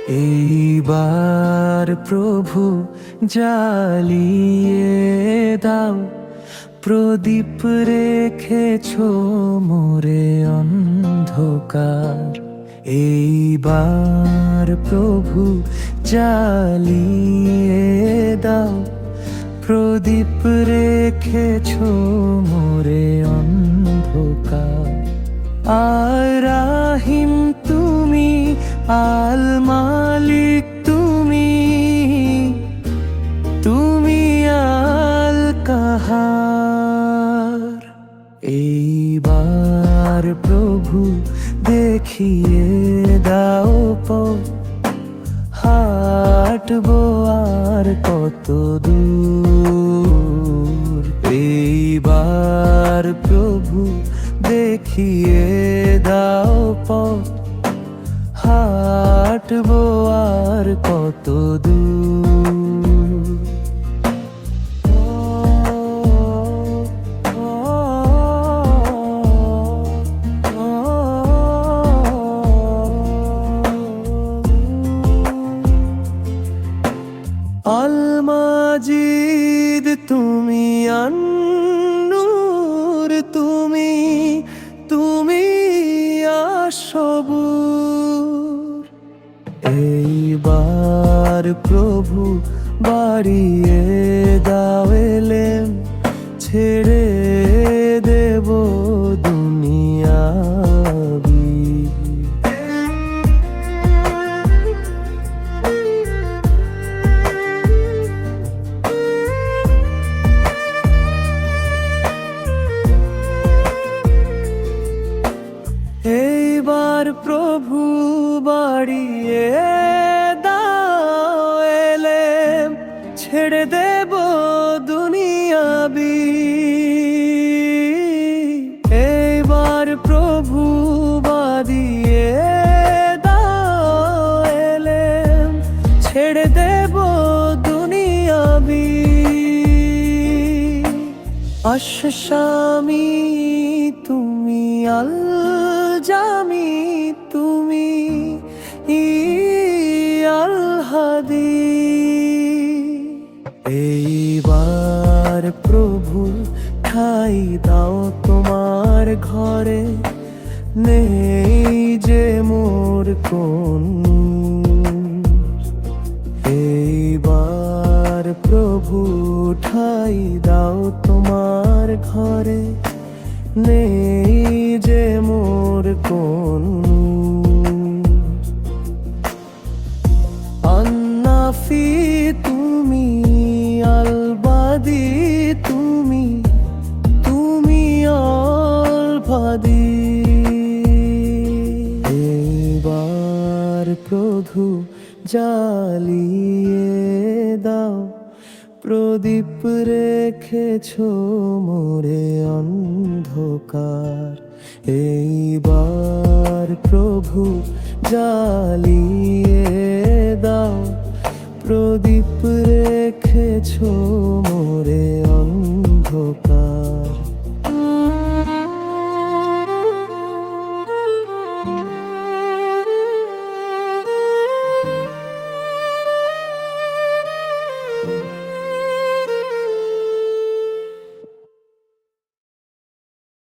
এইবার প্রভু জ্বালিয়ে দাও, প্রদীপ রেখেছো মোরে অন্ধকার। এইবার প্রভু জ্বালিয়ে দাও, প্রদীপ রেখেছো মোরে অন্ধকার। আর রাহিম তুমি, আল মালিক তুমি, তুমি আল কাহার। এইবার প্রভু দেখিয়ে দাও পথ, হাঁটবো আর কত দূর। এইবার প্রভু দেখিয়ে দাও পথ, হাঁটবো আর কত দূর। আল মাজিদ তুমি, আন-নূর তুমি, তুমি আস-সবুর। এইবার প্রভু বাড়িয়ে দাও এলেম, ছেড়ে দেব দুনিয়া। এইবার প্রভু বাড়িয়ে দাও এলেম, ছেড়ে দেব দুনিয়াবি। এইবার প্রভু বাড়িয়ে দাও এলেম, ছেড়ে দেব দুনিয়াবি। আশ-শামী তুমি, আল জামি তুমি, আল হাদি। এইবার প্রভু ঠাই দাও তোমার ঘরে, নেই যে মোর কোন। এইবার প্রভু ঠাই দাও তোমার ঘরে, নেই যে মোর কোন। আন-নাফি তুমি, আল বাদি তুমি, তুমি আল বাদি। এইবার প্রভু জ্বালিয়ে দাও, প্রদীপ রেখেছো মোরে অন্ধকার। এইবার প্রভু জ্বালিয়ে দাও, প্রদীপ রেখেছো মোরে অন্ধকার।